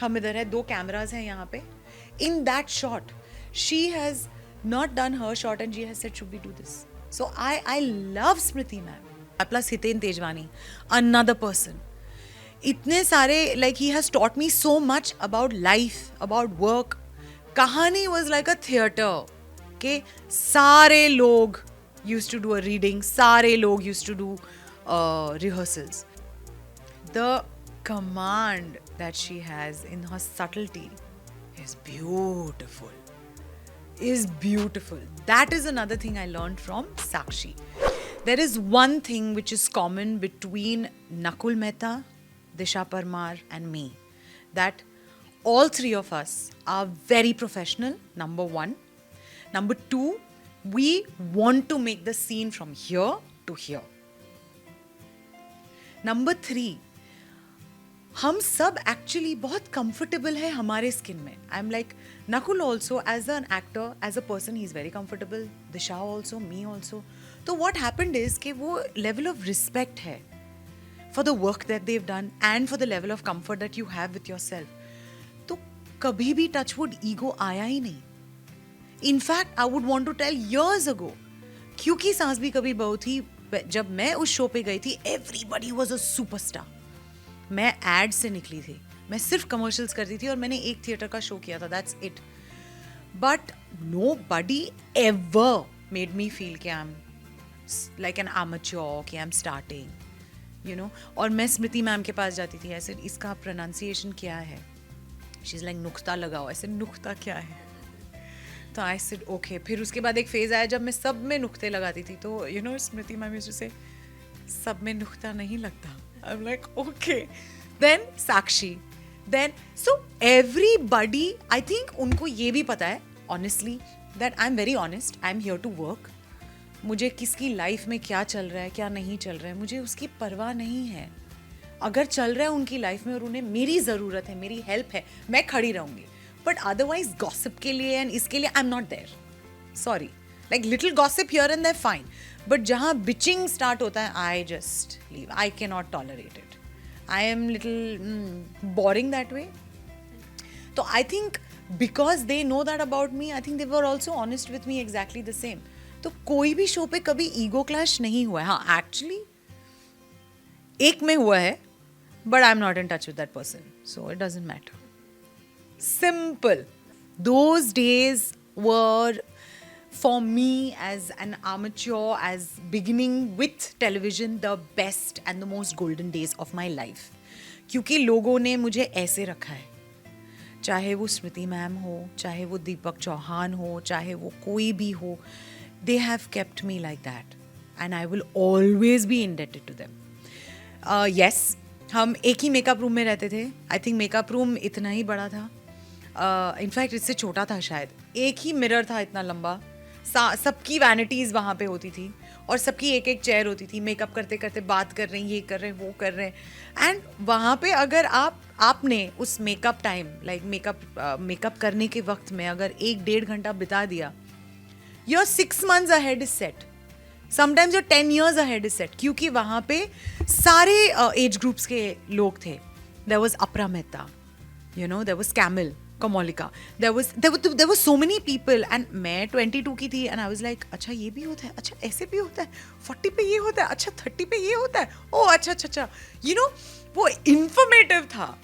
हम इधर है, 2 कैमराज हैं यहाँ पे. In that shot, she has not done her shot and she has said, should we do this? So I love Smriti ma'am. Plus Hiten Tejwani, another person. इतने सारे, like he has taught me so much about life, about work. कहानी was like a theater. Okay, सारे लोग used to do a reading, सारे लोग used to do rehearsals. The command that she has in her subtlety is beautiful. Is beautiful. That is another thing I learned from Sakshi. There is one thing which is common between Nakul Mehta, Disha Parmar and me, that all three of us are very professional, number one. Number two, we want to make the scene from here to here. Number three, हम सब actually बहुत comfortable है हमारे skin में. I am like Nakul also as an actor, as a person he is very comfortable. Disha also, me also. तो what happened is कि वो level of respect है for the work that they've done and for the level of comfort that you have with yourself. तो कभी भी touchwood ego आया ही नहीं. In fact I would want to tell years ago, क्योंकि सांस भी कभी बहू थी, जब मैं उस शो पे गई थी, एवरीबडी वॉज अ सुपरस्टार. मैं एड से निकली थी, मैं सिर्फ कमर्शियल्स करती थी और मैंने एक थिएटर का शो किया था, that's it. But nobody ever made me feel कि I am like an amateur, कि I am starting, you know. और मैं स्मृति मैम के पास जाती थी, ऐसे इसका प्रोनाउंसिएशन क्या है, शी इज़ लाइक नुक्ता लगाओ, ऐसे नुक्ता क्या है. तो आई सेड ओके. फिर उसके बाद एक फेज आया जब मैं सब में नुक्ते लगाती थी, तो you know Smriti ma'am used to say सब में नुक्ता नहीं लगता. I'm like, okay. Then Sakshi. Then, so everybody, I think उनको ये भी पता है, honestly, that I'm very honest. I'm here to work. मुझे किसकी लाइफ में क्या चल रहा है, क्या नहीं चल रहा है, मुझे उसकी परवाह नहीं है. अगर चल रहा है उनकी लाइफ में और उन्हें मेरी ज़रूरत है, मेरी हेल्प है, मैं खड़ी रहूँगी. बट अदरवाइज गॉसिप के लिए एंड इसके लिए I am not there. Sorry. Like little gossip here and there, fine. But जहाँ bitching start होता है, I just leave. I cannot tolerate it. I am little boring that way. So I think because they know that about me, I think they were also honest with me exactly the same. तो कोई भी show पे कभी ego clash नहीं हुआ है. हाँ, actually एक में हुआ है, but I'm not in touch with that person, so it doesn't matter. Simple. Those days were, for me as an amateur, as beginning with television, the best and the most golden days of my life. क्योंकि लोगों ने मुझे ऐसे रखा है, चाहे वो स्मृति ma'am हो, चाहे वो दीपक चौहान हो, चाहे वो कोई भी हो, they have kept me like that and I will always be indebted to them. Yes, हम एक ही मेकअप रूम में रहते थे. आई थिंक मेकअप रूम इतना ही बड़ा था, इनफैक्ट इससे छोटा था शायद. एक ही मिरर था इतना लंबा. सबकी वैनिटीज़ वहाँ पे होती थी और सबकी एक एक चेयर होती थी. मेकअप करते करते बात कर रहे हैं, ये कर रहे हैं, वो कर रहे हैं. एंड वहाँ पे अगर आपने उस मेकअप टाइम, लाइक मेकअप करने के वक्त में अगर 1-1.5 घंटा बिता दिया, your 6 months ahead is set. Sometimes your 10 years ahead is set. क्योंकि वहाँ पे सारे एज ग्रुप्स के लोग थे. There was Apra Mehta, you know, there was Camille, Kamolika, there were so many people and मैं 22 की थी and I was like, अच्छा ये भी होता है, अच्छा ऐसे भी होता है, 40 पे ये होता है, अच्छा 30 पे ये होता है, ओह अच्छा, you know, वो informative था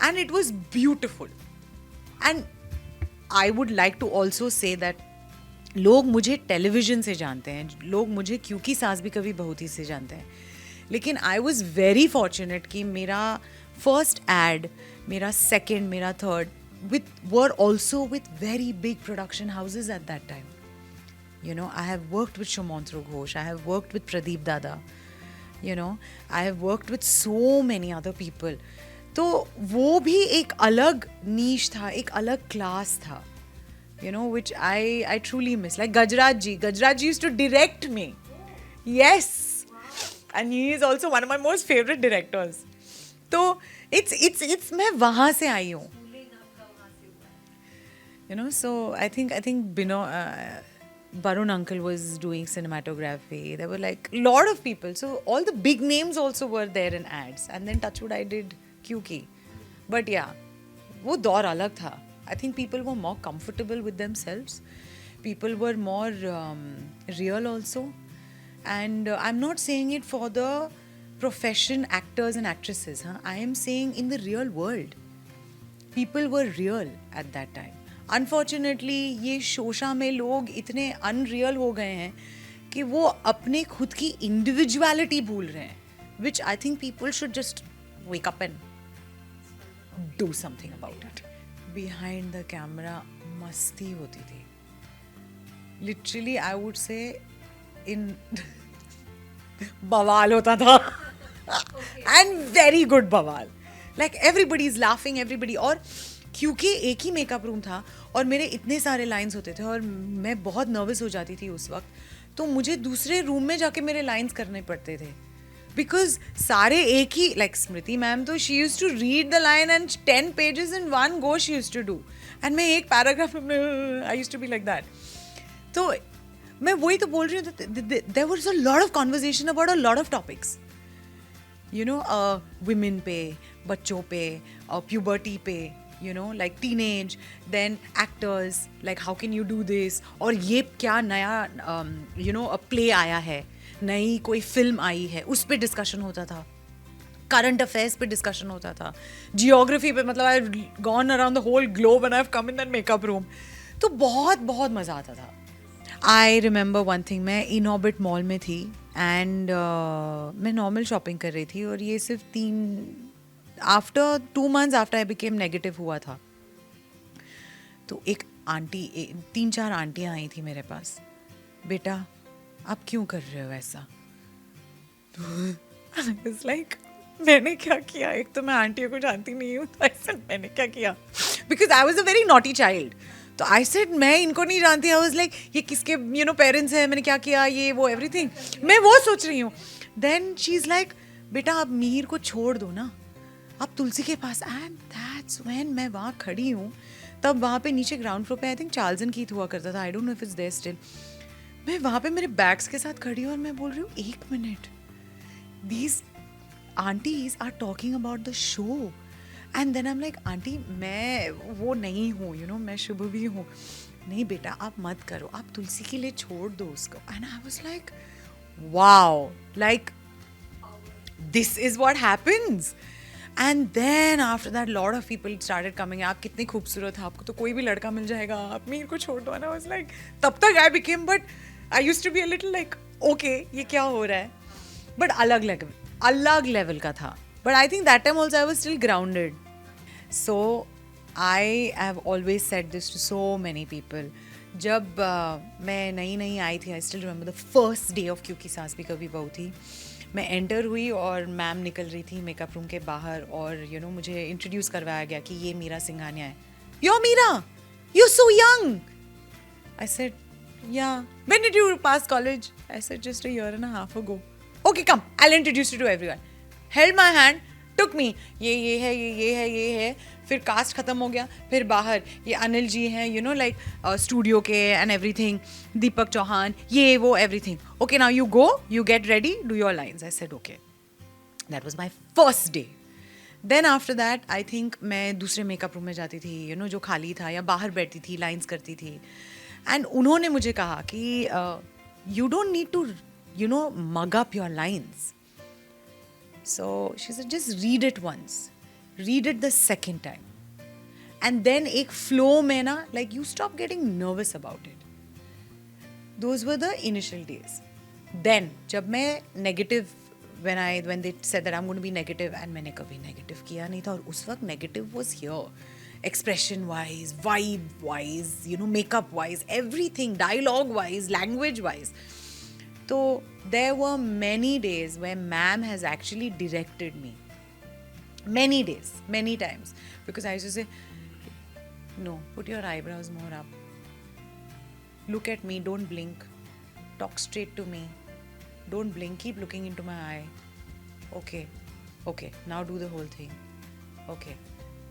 and it was beautiful. And I would like to also say that लोग मुझे टेलीविज़न से जानते हैं, लोग मुझे क्योंकि सास भी कभी बहू थी से जानते हैं. लेकिन आई वॉज वेरी फॉर्चुनेट कि मेरा फर्स्ट एड, मेरा सेकेंड, मेरा third were also with very big production houses at that time. You know, I have worked with Shumantro Ghosh, I have worked with Pradeep Dada, you know, I have worked with so many other people. तो वो भी एक अलग नीश था, एक अलग class था, you know, which I truly miss. Like Gajraj ji used to direct me. Yes. And he is also one of my most favorite directors. तो it's मैं वहाँ से आई हूँ. You know, so I think Barun uncle was doing cinematography. There were like a lot of people. So all the big names also were there in ads. And then Touchwood I did Kyuki. But yeah, वो दौर अलग था. I think people were more comfortable with themselves. People were more real also. And I'm not saying it for the profession actors and actresses. Huh? I am saying in the real world. People were real at that time. Unfortunately, ये शोशा में लोग इतने unreal हो गए हैं कि वो अपने खुद की individuality भूल रहे हैं. Which I think people should just wake up and do something about it. Behind the camera मस्ती होती थी. Literally, I would say in बवाल होता था. And very good बवाल. Like everybody is laughing, everybody. और क्योंकि एक ही मेकअप रूम था और मेरे इतने सारे लाइंस होते थे और मैं बहुत नर्वस हो जाती थी उस वक्त, तो मुझे दूसरे रूम में जाके मेरे लाइंस करने पड़ते थे. बिकॉज सारे एक ही, लाइक स्मृति मैम तो she use to read the line and 10 pages in one go she use to do, and मैं एक पैराग्राफ में I use to be like that. तो मैं वही तो बोल रही हूँ, there was a lot of conversation about a lot of topics, you know, women पे, बच्चों पे, puberty पे, you know, like teenage, then actors, like how can you do this, और ये क्या नया you know, play आया है, नई कोई फिल्म आई है, उस पे डिस्कशन होता था, करंट अफेयर्स पे डिस्कशन होता था, जियोग्राफी पे, मतलब I have gone around the whole globe and I have come in that makeup room. तो बहुत बहुत मज़ा आता था. आई रिमेंबर वन थिंग, मैं इन ऑर्बिट मॉल में थी एंड मैं नॉर्मल शॉपिंग कर रही थी और ये सिर्फ 2 months after I became negative हुआ था. तो एक आंटी, 3-4 आंटियाँ आई थी मेरे पास, बेटा आप क्यों कर रहे हो ऐसा? इट्स लाइक मैंने क्या किया? एक तो मैं आंटियों को जानती नहीं हूँ, तो ऐसा मैंने क्या किया? Because I was a very naughty child. तो आई सेड मैं इनको नहीं जानती. आई वाज लाइक ये किसके यू नो पेरेंट्स हैं, मैंने क्या किया, ये वो एवरीथिंग मैं वो सोच रही हूँ. देन शी इज़ लाइक बेटा आप मिहिर को छोड़ दो ना, आप तुलसी के पास. एंड दैट्स व्हेन मैं वहाँ खड़ी हूँ, तब वहाँ पे नीचे ग्राउंड फ्लोर पे I think Charles and Keith हुआ करता था, I don't know if it's there still. मैं वहाँ पे मेरे बैग्स के साथ खड़ी हूँ और मैं बोल रही हूँ 1 minute, these aunties are talking about the show. And then I am like aunty मैं वो नहीं हूँ, यू नो, मैं शुभ भी हूँ. नहीं बेटा आप मत करो, आप तुलसी के लिए छोड़ दो उसको. And I was like wow, like this is what happens. And then after that lot of people started coming, आप कितनी खूबसूरत हैं, आपको तो कोई भी लड़का मिल जाएगा, आप मेरे को छोड़ दो. एंड आई वाज लाइक, तब तक I became, but I used to be a little like okay ये क्या हो रहा है, बट अलग लेवल का था. But I think that time also I was still grounded. So I have always said this to so many people. जब मैं नई आई थी, I still remember the first day of क्योंकि सास भी कभी बहू थी. मैं एंटर हुई और मैम निकल रही थी मेकअप रूम के बाहर और यू नो मुझे इंट्रोड्यूस करवाया गया कि ये मीरा सिंघानिया है. You're Meera, you're so young. I said, yeah. When did you pass college? I said, just a year and a half ago. Okay, come, I'll introduce you to everyone. Held my hand, took me. ये है. फिर cast खत्म हो गया, फिर बाहर ये अनिल जी हैं, यू नो, लाइक स्टूडियो के एंड एवरीथिंग, दीपक चौहान, ये वो everything. Okay now you go, you get ready, do your lines. I said okay. That was my first day. Then after that I think मैं दूसरे मेकअप रूम में जाती थी, you know, जो खाली था, या बाहर बैठती थी, लाइन्स करती थी. एंड उन्होंने मुझे कहा कि you don't need to, you know, mug up your lines. So she said, just read it once. Read it the second time. And then एक flow में ना, like you stop getting nervous about it. Those were the initial days. Then जब मैं negative, when they said that I'm going to be negative, and मैंने कभी negative किया नहीं था, और उस वक्त negative was here. Expression wise, vibe wise, you know, makeup wise, everything, dialogue wise, language wise. So there were many days where ma'am has actually directed me. Many days, many times. Because I used to say, no, put your eyebrows more up. Look at me, don't blink. Talk straight to me. Don't blink, keep looking into my eye. Okay, now do the whole thing. Okay,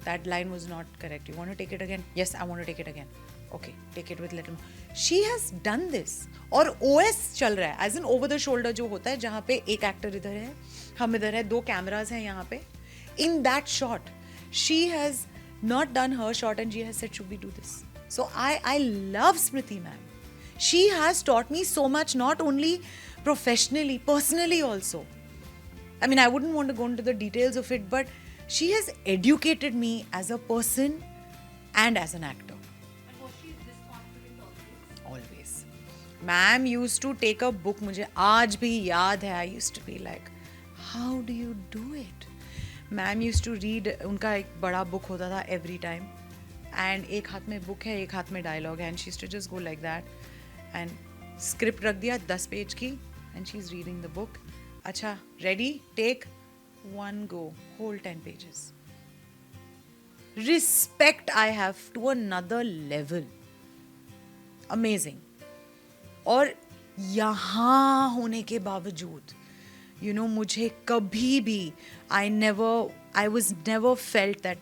that line was not correct. You want to take it again? Yes, I want to take it again. Okay, take it with little more. She has done this. और OS चल रहा है, as in over the shoulder जो होता है, जहाँ पे एक एक्टर इधर है, हम इधर है, 2 कैमराज हैं यहाँ पे. In that shot, she has not done her shot and she has said, should we do this? So I love Smriti ma'am. She has taught me so much, not only professionally, personally also. I mean, I wouldn't want to go into the details of it, but she has educated me as a person and as an actor. And was she this confident always? Always. Ma'am used to take a book, मुझे आज भी याद है, I used to be like, how do you do it? Ma'am used to read, उनका एक बड़ा book होता था every time. And एक हाथ में book है, एक हाथ में dialogue है, and she used to just go like that. And script रख दिया 10 पेज की, and she's reading the book. अच्छा, ready, take, one go, whole 10 pages. Respect I have to another level. Amazing. और यहाँ होने के बावजूद, you know, मुझे कभी भी, I was never felt that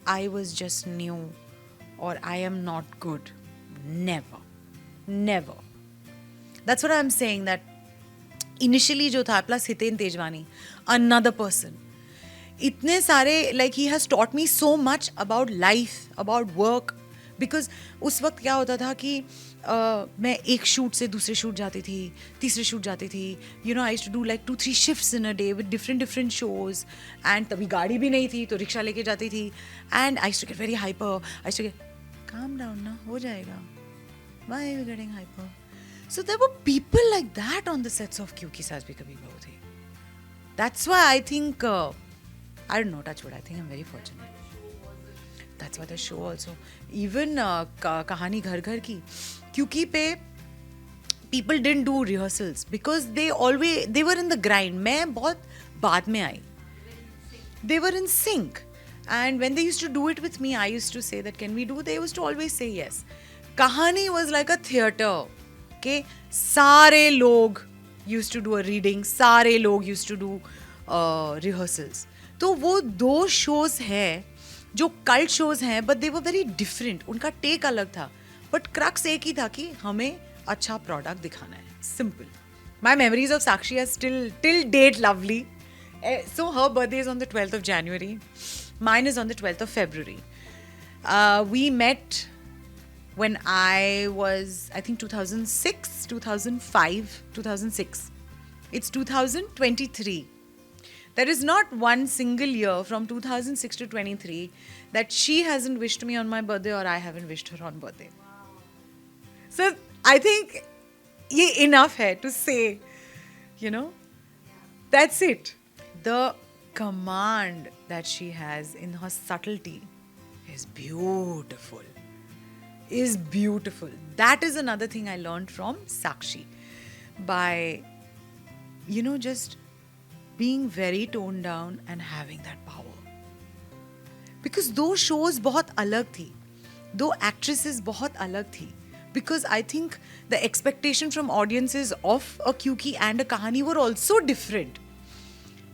I was just new or I am not good. Never. Never. That's what I'm saying, that initially जो था, plus Hiten Tejwani, another person. इतने सारे, like he has taught me so much about life, about work. Because उस वक्त क्या होता था कि मैं एक शूट से दूसरे शूट जाती थी, तीसरे शूट जाती थी. You know, I used to do like 2-3 shifts in a day with different shows. And तभी गाड़ी भी नहीं थी, तो रिक्शा लेके जाती थी. And I used to get very hyper. I used to get, calm down ना, हो जाएगा. Why are you getting hyper? So there were people like that on the sets of Kyunki Saas Bhi Kabhi Bahu Thi. That's why I think, I don't know, touch wood, I think I'm very fortunate. That's why the show also. Even कहानी घर घर की, क्योंकि पे people didn't do rehearsals because they were in the grind. मैं बहुत बाद में आई. They were in sync. And when they used to do it with me, I used to say that, can we do? They used to always say yes. कहानी was like a theater. Okay? सारे लोग used to do a reading. सारे लोग used to do rehearsals. तो वो 2 shows हैं जो cult shows हैं, but they were very different. उनका टेक अलग था, बट क्रक्स एक ही था कि हमें अच्छा प्रोडक्ट दिखाना है. Simple. My memories of Sakshi are till date lovely. So her birthday is on the 12th of January. Mine is on the 12th of February. We met when I was, I think 2006, 2005, 2006. It's 2023. There is not one single year from 2006 to 23 that she hasn't wished me on my birthday or I haven't wished her on birthday. So I think ye enough hai to say, you know, that's it. The command that she has in her subtlety is beautiful. Is beautiful. That is another thing I learned from Sakshi. By, you know, just being very toned down and having that power. Because those shows बहुत अलग थी. Those actresses बहुत अलग थी. Because I think the expectation from audiences of a Kyunki and a Kahani were also different.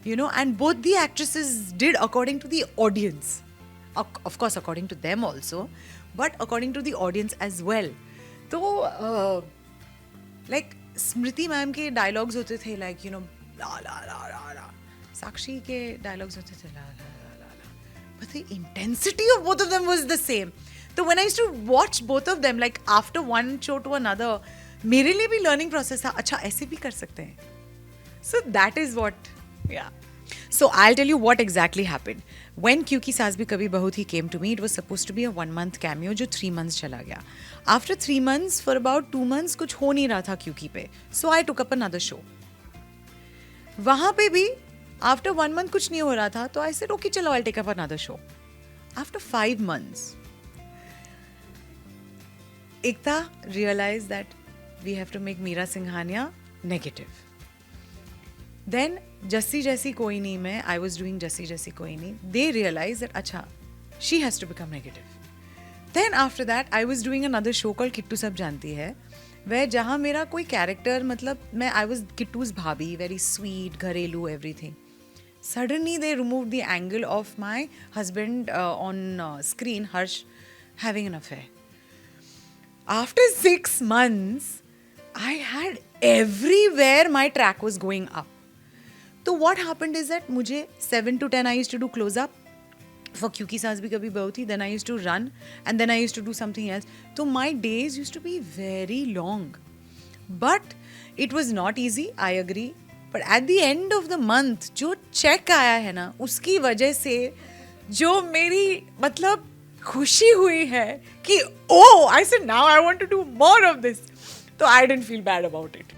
You know, and both the actresses did according to the audience. Of course, according to them also, but according to the audience as well. So, like, Smriti ma'am के dialogues होते थे, like, you know, la la la la la. Sakshi के dialogues होते थे la la la la la. But the intensity of both of them was the same. So when I used to watch both of them, like after one show to another, मेरे लिए भी learning process था. अच्छा ऐसे भी कर सकते हैं. So that is what, yeah. So I'll tell you what exactly happened. When Kyunki Saas Bhi Kabhi Bahu Thi came to me, it was supposed to be a 1-month cameo जो 3 months चला गया. After 3 months, for about 2 months, कुछ हो नहीं रहा था Kyunki पे. So I took up another show. वहाँ पे भी after 1 month कुछ नहीं हो रहा था, तो I said, okay, चलो, I'll take up another show. After 5 months, Ekta realized that we have to make Meera Singhania negative. Then Jassi Jaisi Koi Nahi mein, I was doing Jassi Jaisi Koi Nahi. They realized that, acha, she has to become negative. Then after that, I was doing another show called Kittu Sab Janti Hai, where जहाँ मेरा कोई character, मतलब मैं, I was Kittu's bhabi, very sweet, घरेलू, everything. Suddenly they removed the angle of my husband on screen, Harsh, having an affair. After 6 months, I had everywhere my track was going up. So what happened is that मुझे 7 to 10 I used to do close up. for क्योंकि सास भी कभी बहू थी, then I used to run and then I used to do something else. So my days used to be very long. But it was not easy, I agree. But at the end of the month, जो check आया है ना, उसकी वजह से जो मेरी मतलब खुशी हुई है कि oh, I said now I want to do more of this. So I didn't feel bad about it.